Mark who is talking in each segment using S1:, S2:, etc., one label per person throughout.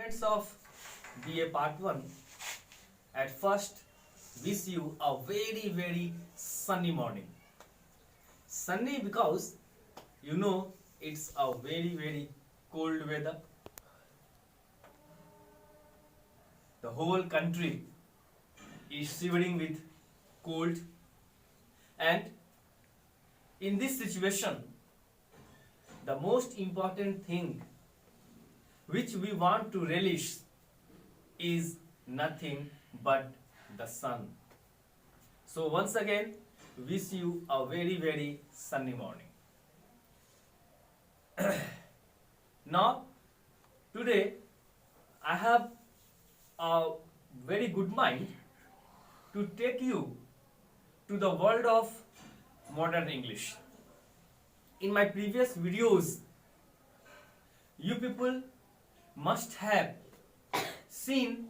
S1: students of BA Part 1, at first wish you a very sunny morning. Sunny because it's a very cold weather. The whole country is shivering with cold, and in this situation the most important thing which we want to relish is nothing but the sun. So once again, wish you a very sunny morning. Now, today I have a very good mind to take you to the world of modern English. In my previous videos, you people must have seen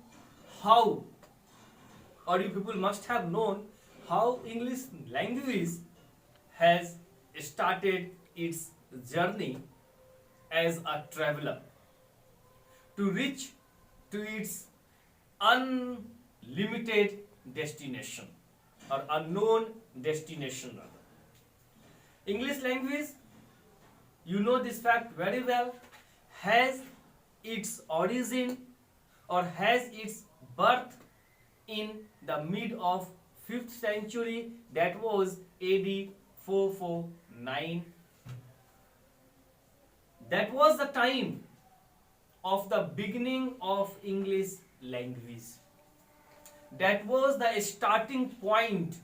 S1: how, or you people must have known how English language has started its journey as a traveler to reach to its unlimited destination or unknown destination rather. English language, you know this fact very well, has its origin or has its birth in the mid of 5th century, that was AD 449. That was the time of the beginning of English language. That was the starting point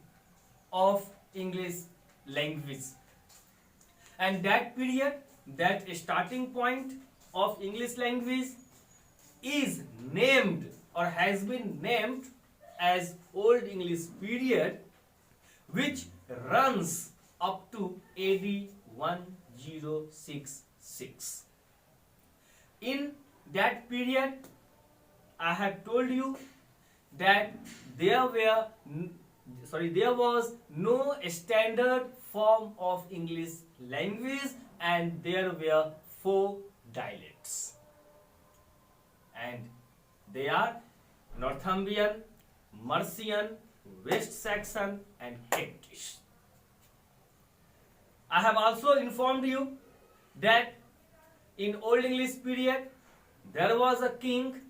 S1: of English language. And that period, that starting point of English language is named or has been named as Old English period, which runs up to AD 1066. In that period, I have told you that there was no standard form of English language, and there were 4 dialects, and they are Northumbrian, Mercian, West Saxon and Pictish. I have also informed you that in Old English period there was a king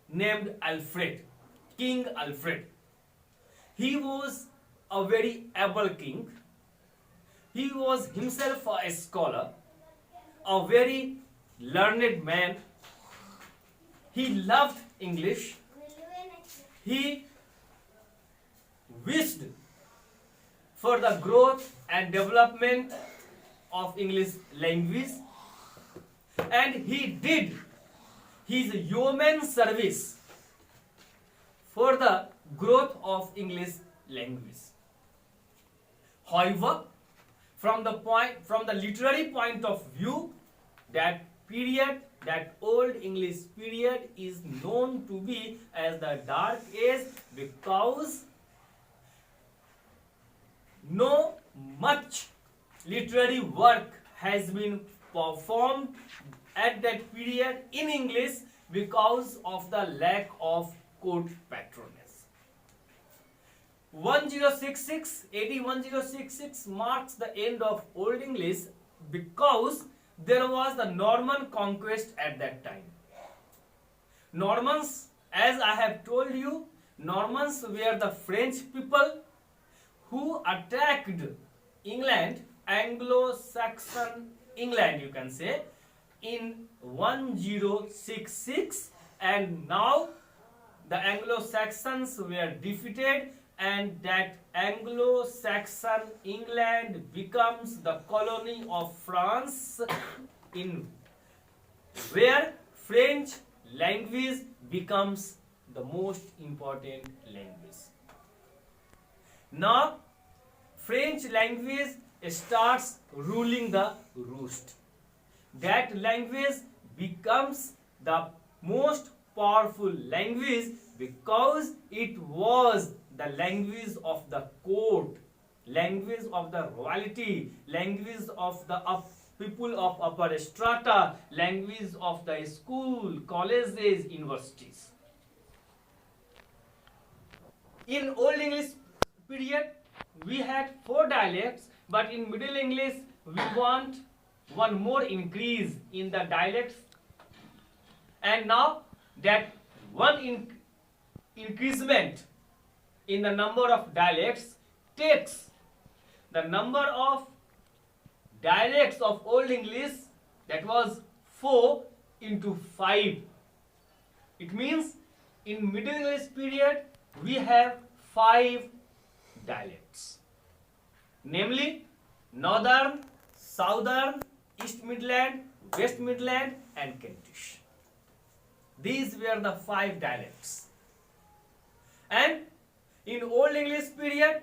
S1: named Alfred, King Alfred. He was a very able king. He was himself a scholar, a very learned man. He loved English. He wished for the growth and development of English language, and he did his yeoman service for the growth of English language. However, from the literary point of view, that period, that Old English period is known to be as the Dark Age because no much literary work has been performed at that period in English because of the lack of court patronage. AD 1066 marks the end of Old English because there was the Norman conquest at that time. Normans, as I have told you, Normans were the French people who attacked England, Anglo-Saxon England you can say, in 1066, and now the Anglo-Saxons were defeated, and that Anglo-Saxon England becomes the colony of France, in where French language becomes the most important language. Now French language starts ruling the roost. That language becomes the most powerful language because it was the language of the court, language of the royalty, language of the people of upper strata, language of the school, colleges, universities. In Old English period, we had 4 dialects, but in Middle English, we want one more increase in the dialects. And now that one increasement in the number of dialects takes the number of dialects of Old English, that was 4, into 5. It means in Middle English period we have 5 dialects, namely Northern, Southern, East Midland, West Midland, and Kentish. These were the 5 dialects. And in Old English period,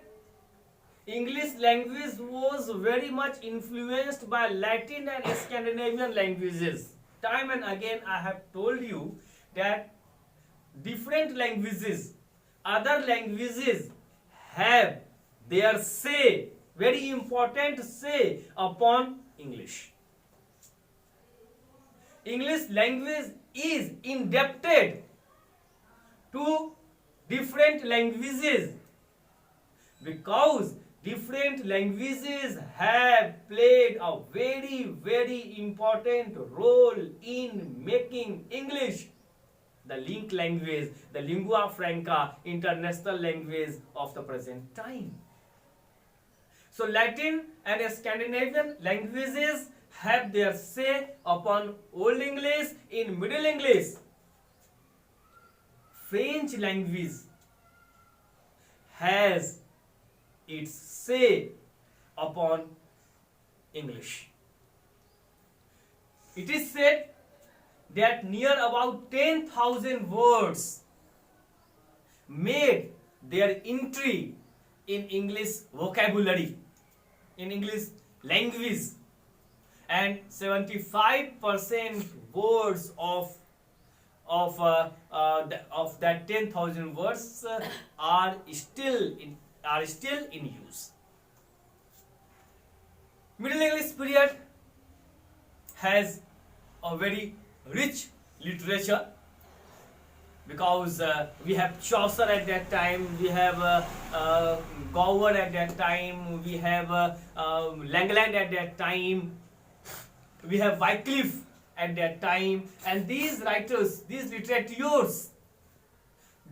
S1: English language was very much influenced by Latin and Scandinavian languages. Time and again I have told you that different languages, other languages have their say, very important say upon English. English language is indebted to different languages because different languages have played a very, very important role in making English the link language, the lingua franca, international language of the present time. So Latin and Scandinavian languages have their say upon Old English. In Middle English, French language has its say upon English. It is said that near about 10,000 words made their entry in English vocabulary, in English language, and 75% words of that 10,000 words are still in use. Middle English period has a very rich literature because we have Chaucer at that time, we have Gower at that time, we have Langland at that time, we have Wycliffe at that time, and these writers, these literateurs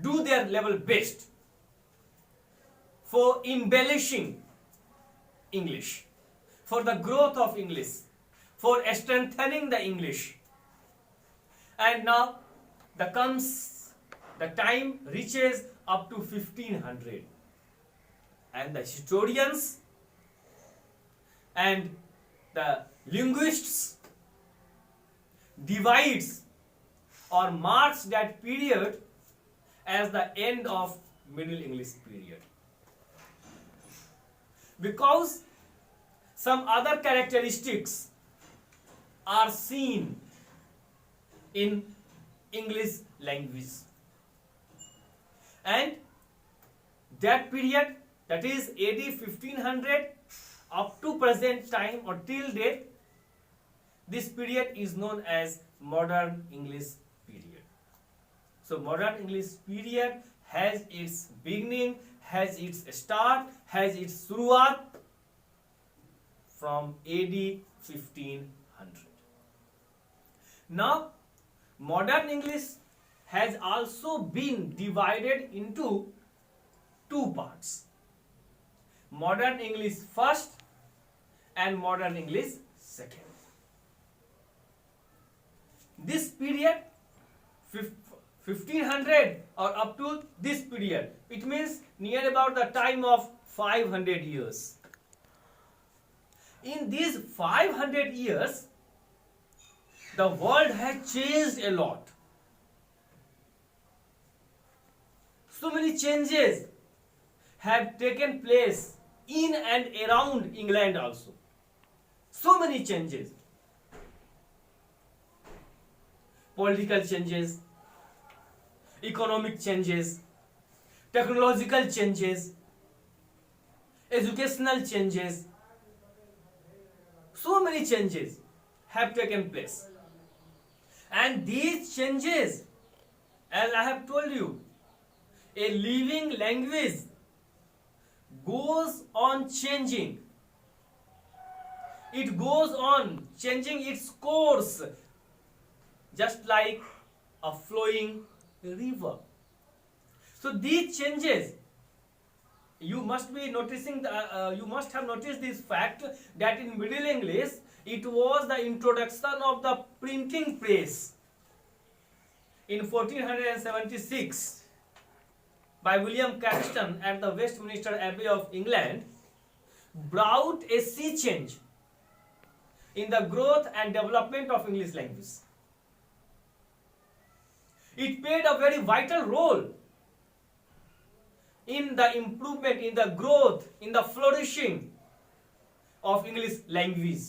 S1: do their level best for embellishing English, for the growth of English, for strengthening the English. And now the time reaches up to 1500, and the historians and the linguists divides or marks that period as the end of Middle English period, because some other characteristics are seen in English language, and that period, that is AD 1500 up to present time or till date, this period is known as Modern English period. So Modern English period has its beginning, has its start, has its suruat from AD 1500. Now Modern English has also been divided into 2 parts: Modern English first and Modern English second. This period 1500 or up to this period, it means near about the time of 500 years. In these 500 years, the world has changed a lot. So many changes have taken place in and around England also. So many changes. Political changes, economic changes, technological changes, educational changes. so many changes have taken place. And these changes, as I have told you, a living language goes on changing. It goes on changing its course, just like a flowing river. So these changes, you must be noticing you must have noticed this fact that in Middle English it was the introduction of the printing press in 1476 by William Caxton at the Westminster Abbey of England, brought a sea change in the growth and development of English language. It played a very vital role in the improvement, in the growth, in the flourishing of English language.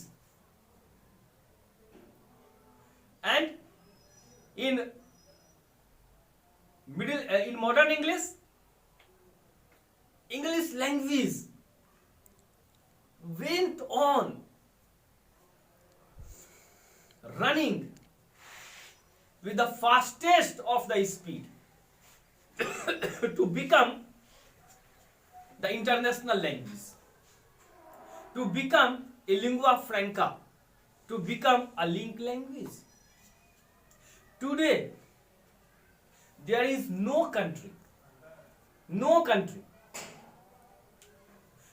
S1: And in modern English, English language went on running with the fastest of the speed to become the international language, to become a lingua franca, to become a link language. Today, there is no country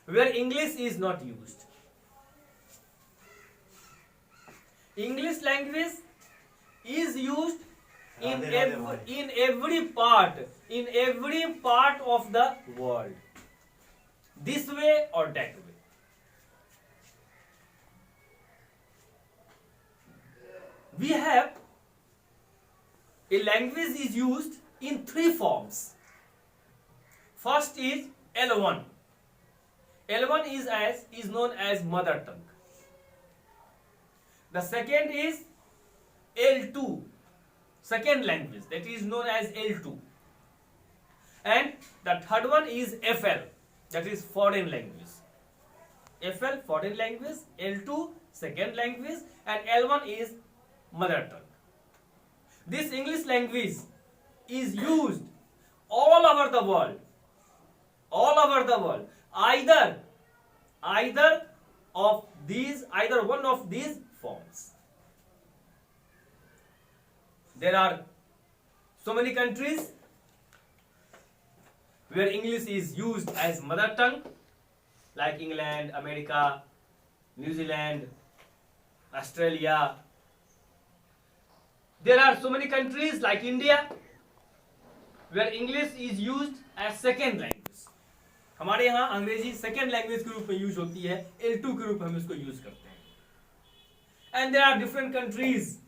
S1: where English is not used. English language is used in every part of the world, this way or that way. We have a language is used in three forms. First is L1. L1 is known as mother tongue. The second is L2, second language, that is known as L2. And the third one is FL, that is foreign language. FL, foreign language, L2, second language, and L1 is mother tongue. This English language is used all over the world. Either one of these forms. There are so many countries where English is used as mother tongue, like England, America, New Zealand, Australia. There are so many countries like India where English is used as second language. हमारे यहाँ अंग्रेजी second language के रूप में use होती है, L2 के रूप में हम इसको यूज करते हैं. And there are different countries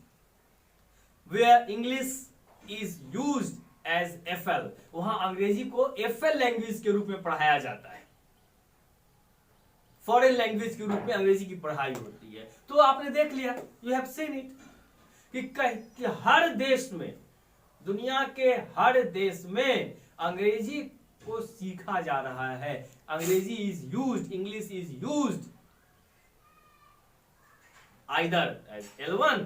S1: where English is used as FL. वहां अंग्रेजी को FL लैंग्वेज के रूप में पढ़ाया जाता है, फॉरेन लैंग्वेज के रूप में अंग्रेजी की पढ़ाई होती है. तो आपने देख लिया, यू हैव सीन इट, कि हर देश में, दुनिया के हर देश में अंग्रेजी को सीखा जा रहा है. अंग्रेजी is used, English is used either as L1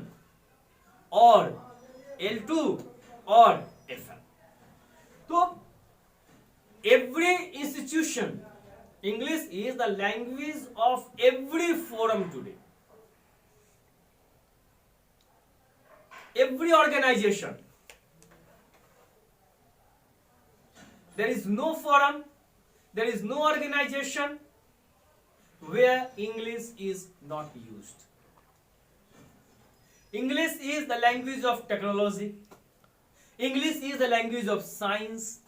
S1: or L2 or FL. So every institution, English is the language of every forum today. Every organization. There is no forum, there is no organization where English is not used. English is the language of technology. English is the language of science.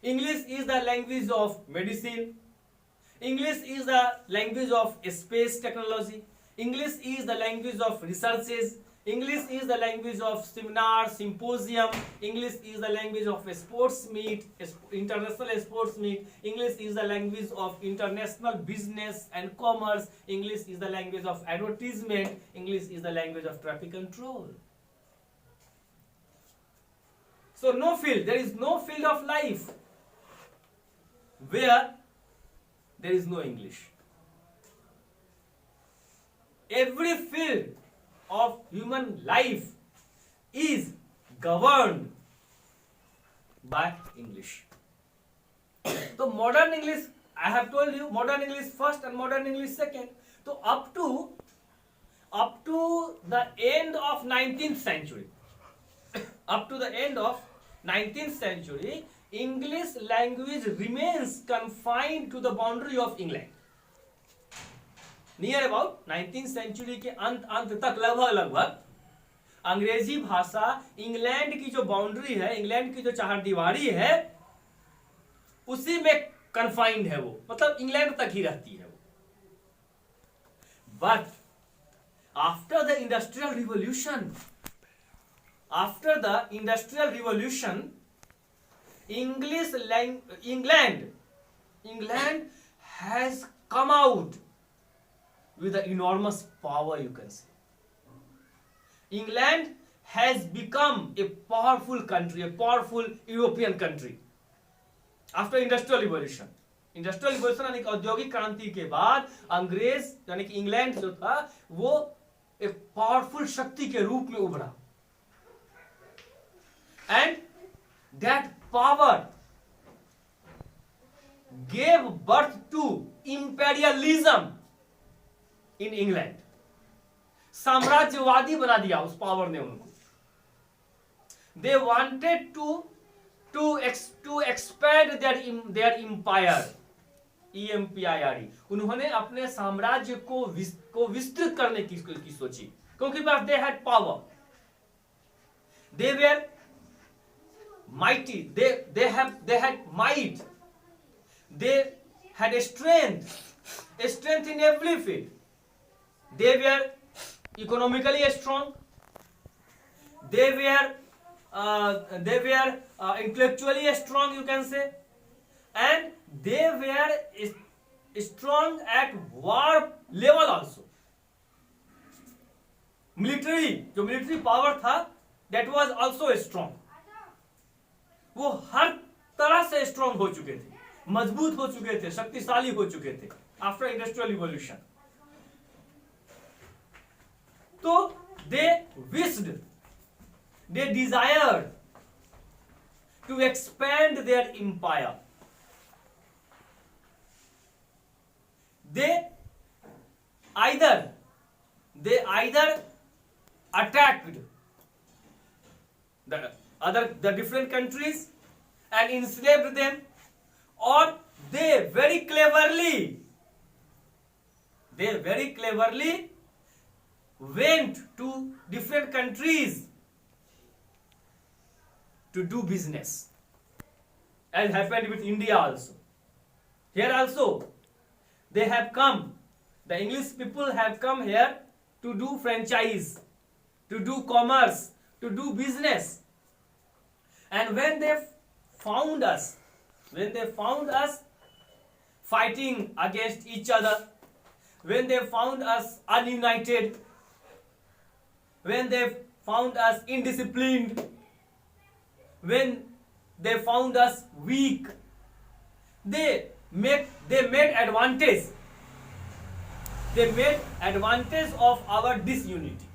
S1: English is the language of medicine. English is the language of space technology. English is the language of researches. English is the language of seminar, symposium. English is the language of a sports meet, international sports meet. English is the language of international business and commerce. English is the language of advertisement. English is the language of traffic control. So there is no field of life where there is no English. every field of human life is governed by English. तो modern English, I have told you, modern English first and modern English second. तो up to the end of 19th century, up to the end of 19th century, English language remains confined to the boundary of England. Near about 19th century के अंत तक लगभग अंग्रेजी भाषा England की जो boundary है, इंग्लैंड की जो चहारदीवारी है, उसी में कन्फाइंड है वो, मतलब इंग्लैंड तक ही रहती है वो. But after the industrial revolution, England has come out with an enormous power, you can say. England has become a powerful country, a powerful European country after industrial revolution. Industrial revolution यानी कि औद्योगिक क्रांति के बाद अंग्रेज यानी कि England जो था वो एक पावरफुल शक्ति के रूप में उभरा. And that power gave birth to imperialism in England. साम्राज्यवादी बना दिया उस पावर ने उनको. They wanted to expand their empire, EMPIRE. उन्होंने अपने साम्राज्य को विस्तृत करने की सोची, क्योंकि they had power. They were mighty. They had might. They had a strength in every field. They were economically strong. They were intellectually strong, you can say, and they were strong at war level also. जो military power था, that was also strong. वो हर तरह से strong हो चुके थे, मजबूत हो चुके थे, शक्तिशाली हो चुके थे आफ्टर इंडस्ट्रियल रिवॉल्यूशन. तो they desired to expand their empire. They either attacked the different countries and enslaved them, or they very cleverly went to different countries to do business, as happened with India also. Here also they have come, the English people have come here to do franchise, to do commerce, to do business. And when they found us fighting against each other, when they found us ununited, when they found us indisciplined, when they found us weak, they made advantage. They made advantage of our disunity.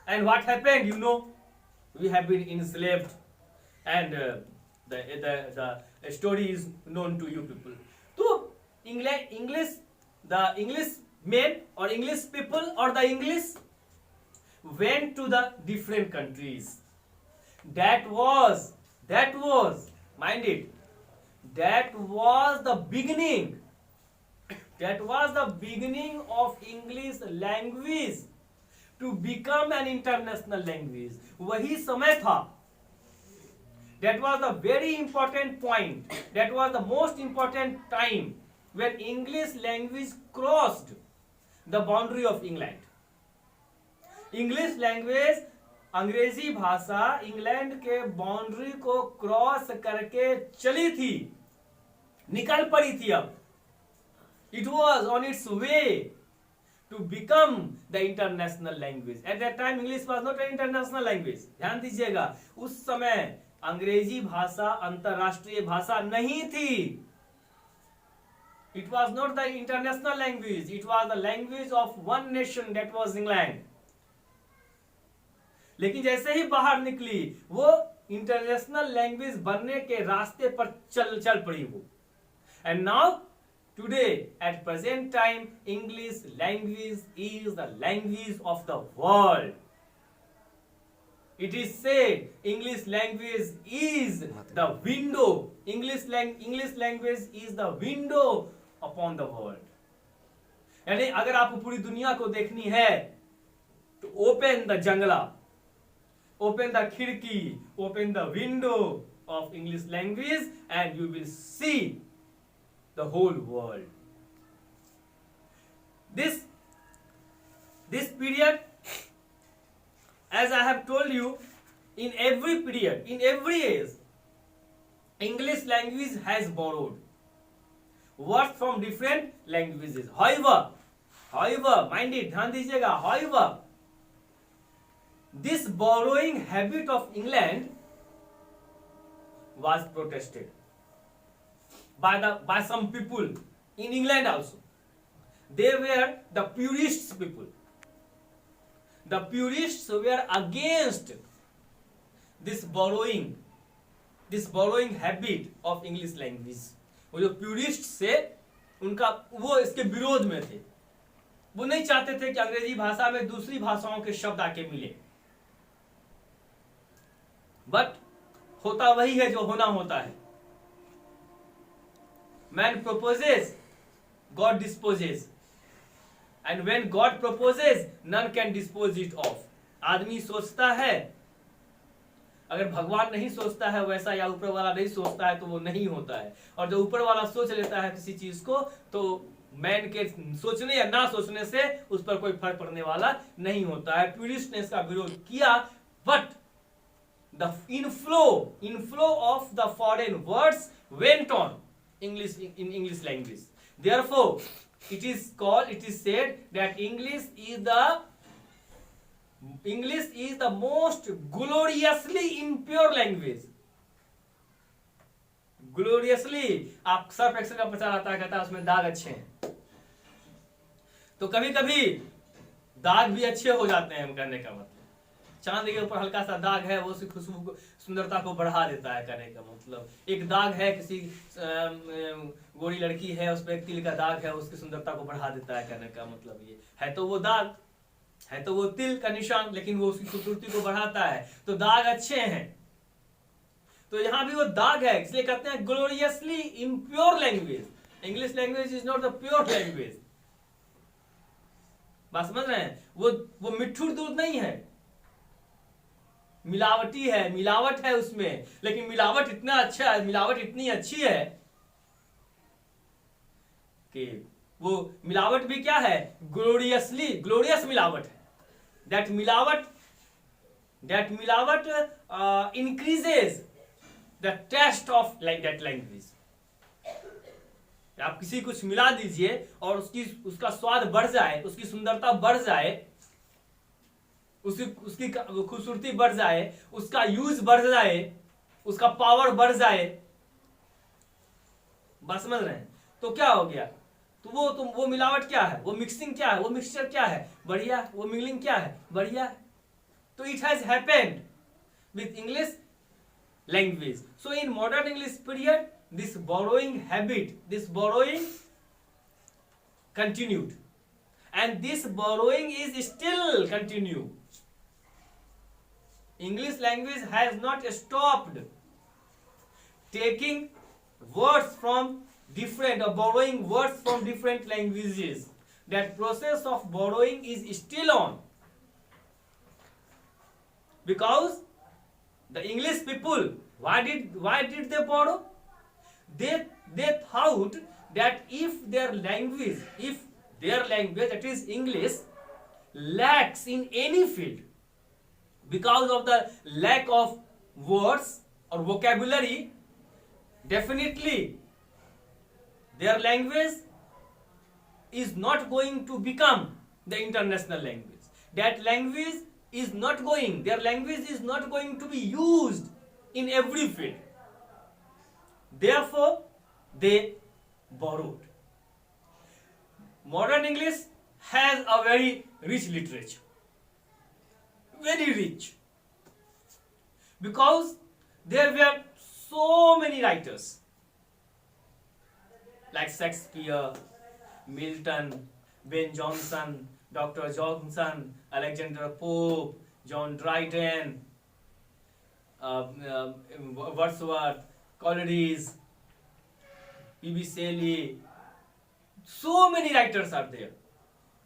S1: And what happened? You know, we have been enslaved, and the story is known to you people. So the English men or English people or the English went to the different countries. That was, mind it, that was the beginning of English language to become an international language. वही समय था. That was the very important point. That was the most important time when English language crossed the boundary of England. English language, अंग्रेजी भाषा England के boundary को cross करके चली थी, निकल पड़ी थी. अब it was on its way to become the international language. At that time English was not an international language. ध्यान दीजिएगा, उस समय अंग्रेजी भाषा अंतरराष्ट्रीय भाषा नहीं थी. It was not the international language. It was the language of one nation, that was England. लेकिन जैसे ही बाहर निकली वो इंटरनेशनल लैंग्वेज बनने के रास्ते पर चल पड़ी वो. And now today at present time English language is the language of the world. It is said English language is the window. English language is the window upon the world. यानी अगर आपको पूरी दुनिया को देखनी है तो ओपन द जंगला, open the खिड़की, open the window of English language and you will see the whole world. This period, as I have told you, in every period, in every age, English language has borrowed words from different languages. However, mind it, ध्यान दीजिएगा, however, this borrowing habit of England was protested by some people in England also. They were the purists people. The purists were against this borrowing habit of English language. वो जो purists से उनका वो इसके विरोध में थे. वो नहीं चाहते थे कि अंग्रेजी भाषा में दूसरी भाषाओं के शब्द आके मिले. बट होता वही है जो होना होता है. Man proposes, God disposes. And when God proposes, none can dispose it of. आदमी सोचता है, अगर भगवान नहीं सोचता है वैसा या ऊपर वाला नहीं सोचता है तो वो नहीं होता है. और जो ऊपर वाला सोच लेता है किसी चीज को तो मैन के सोचने या ना सोचने से उस पर कोई फर्क पड़ने वाला नहीं होता है. प्यूरिस्ट ने इसका विरोध किया, but the inflow of the foreign words went on in English language. Therefore, it is said that English is the most gloriously impure language. Gloriously, आप सर्फ एक्सेल का प्रचार आता है, कहता है उसमें दाग अच्छे हैं. तो कभी कभी दाग भी अच्छे हो जाते हैं. कहने का मतलब चांद के ऊपर हल्का सा दाग है, वो उसकी खुशबू को, सुंदरता को बढ़ा देता है. कहने का मतलब एक दाग है, किसी गोरी लड़की है, उस पर एक तिल का दाग है, उसकी सुंदरता को बढ़ा देता है. कहने का मतलब ये है, तो वो दाग है, तो वो तिल का निशान, लेकिन वो उसकी खूबसूरती को बढ़ाता है. तो दाग अच्छे हैं. तो यहाँ भी वो दाग है, इसलिए कहते हैं gloriously impure language. English language is not the pure language. बात समझ रहे हैं? वो मिठ्ठू दूध नहीं है, मिलावटी है, मिलावट है उसमें. लेकिन मिलावट इतना अच्छा है, मिलावट इतनी अच्छी है कि वो मिलावट भी क्या है, ग्लोरियस मिलावट है. दैट मिलावट increases the taste of that language. आप किसी कुछ मिला दीजिए और उसका स्वाद बढ़ जाए, उसकी सुंदरता बढ़ जाए, उसकी खूबसूरती बढ़ जाए, उसका यूज बढ़ जाए, उसका पावर बढ़ जाए. बात समझ रहे हैं? तो क्या हो गया? तो वो मिलावट क्या है, वो मिक्सिंग क्या है, वो मिक्सचर क्या है, बढ़िया. वो मिंगलिंग क्या है, बढ़िया. तो it has happened with English language. So in modern English period this borrowing continued, and this borrowing is still continue. English language has not stopped taking words from different or borrowing words from different languages. That process of borrowing is still on, because the English people, why did they borrow? They thought that if their language that is English lacks in any field because of the lack of words or vocabulary, definitely their language is not going to become the international language. Their language is not going to be used in every field. Therefore, they borrowed. Modern English has a very rich literature, very rich, because there were so many writers like Shakespeare, Milton, Ben Jonson, Dr. Johnson, Alexander Pope, John Dryden, Wordsworth, Coleridge, P.B. Shelley. So many writers are there.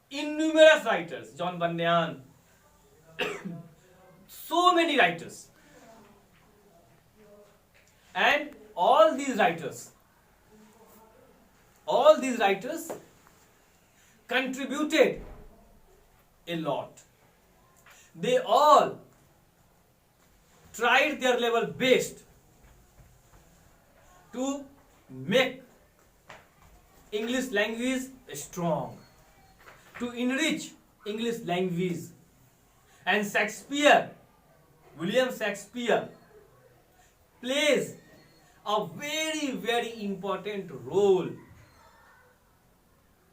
S1: Innumerous writers. John Bunyan. So many writers. And all these writers contributed a lot. They all tried their level best to make English language strong, to enrich English language. And Shakespeare, William Shakespeare, plays a very, very important role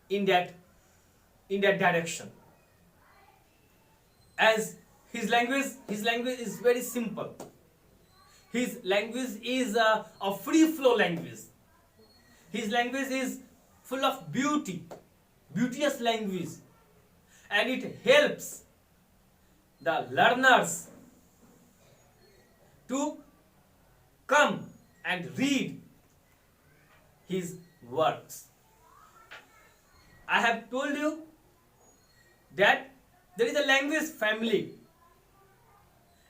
S1: in that direction. As his language is very simple. His language is a free flow language. His language is full of beauty, beauteous language, and it helps the learners to come and read his works. I have told you that there is a language family,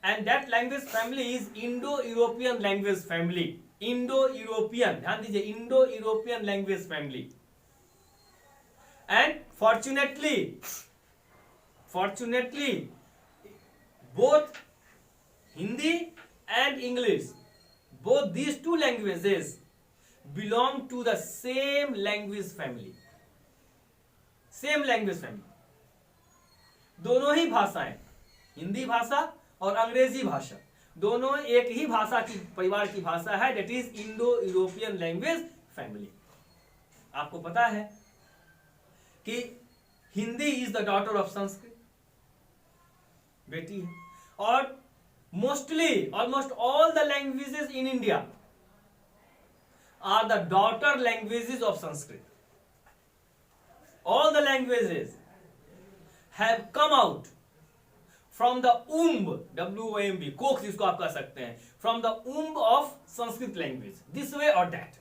S1: and that language family is Indo-European language family. Indo-European, ध्यान दीजिए, Indo-European language family. And fortunately, both Hindi and English, both these two languages belong to the same language family. Same language family. दोनों ही भाषाएं, हिंदी भाषा और अंग्रेजी भाषा, दोनों एक ही भाषा की परिवार की भाषा है, that is Indo European language family. आपको पता है कि Hindi is the daughter of Sanskrit, बेटी है, और mostly almost all the languages in India are the daughter languages of Sanskrit. All the languages have come out from the womb, W-O-M-B, कोख जिसको आप कह सकते हैं, from the womb of Sanskrit language, this way or that.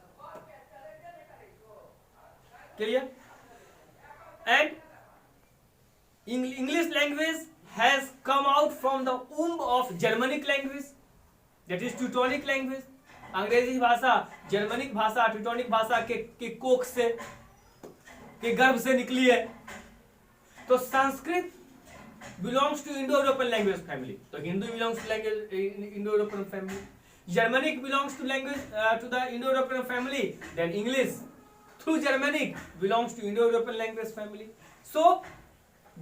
S1: Clear? And English language has come out from the womb of Germanic language, that is Teutonic language. अंग्रेजी भाषा Germanic भाषा, tectonic भाषा के कोख से, के गर्भ से निकली है. तो Sanskrit belongs to Indo European language family, तो Hindu belongs to language Indo European family. Germanic belongs to language to the Indo European family. Then English through Germanic belongs to Indo European language family. So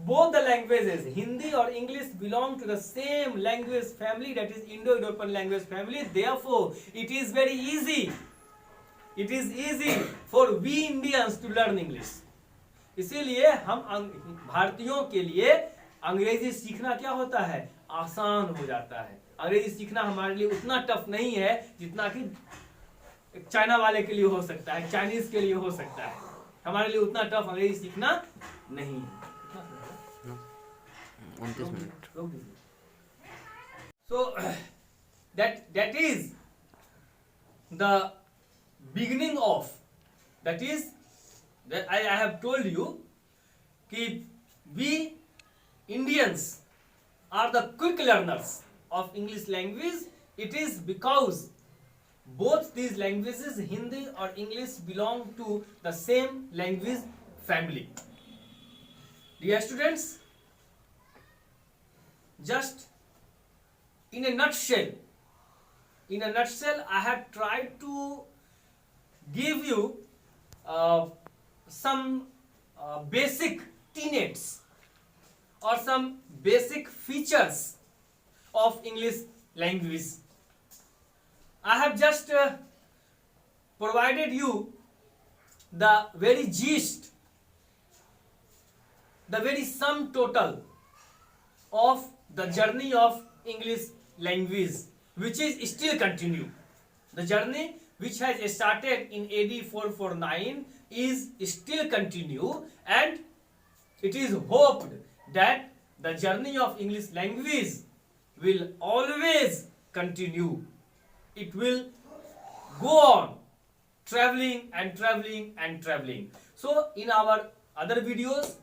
S1: both the languages, Hindi or English, belong to the same language family, that is Indo-European language family. Therefore, it is very easy. It is easy for we Indians to learn English. इसीलिए हम भारतीयों के लिए अंग्रेजी सीखना क्या होता है, आसान हो जाता है. अंग्रेजी सीखना हमारे लिए उतना टफ नहीं है जितना कि चाइना वाले के लिए हो सकता है, चाइनीज के लिए हो सकता है. हमारे लिए उतना टफ अंग्रेजी सीखना नहीं है.
S2: 29 minute.
S1: So that is the beginning of, that is that I have told you कि we Indians are the quick learners of English language. It is because both these languages, Hindi or English, belong to the same language family. Dear students, just in a nutshell, I have tried to give you some basic tenets or some basic features of English language. I have just provided you the very gist the very sum total of the journey of English language, which is still continue. The journey which has started in AD 449 is still continue, and it is hoped that the journey of English language will always continue. It will go on traveling and traveling and traveling. So in our other videos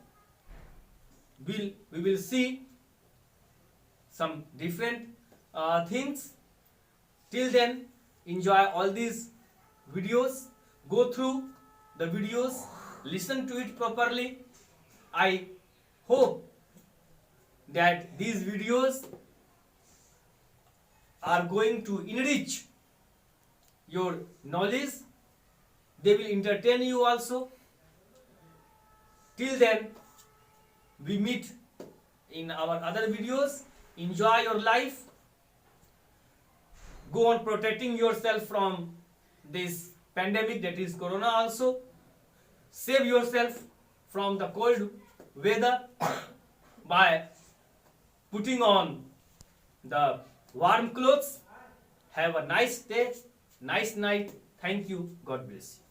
S1: we will see some different things. Till then, enjoy all these videos, go through the videos, listen to it properly. I hope that these videos are going to enrich your knowledge. They will entertain you also. Till then, we meet in our other videos. Enjoy your life. Go on protecting yourself from this pandemic, that is corona also. Save yourself from the cold weather by putting on the warm clothes. Have a nice day, nice night. Thank you. God bless you.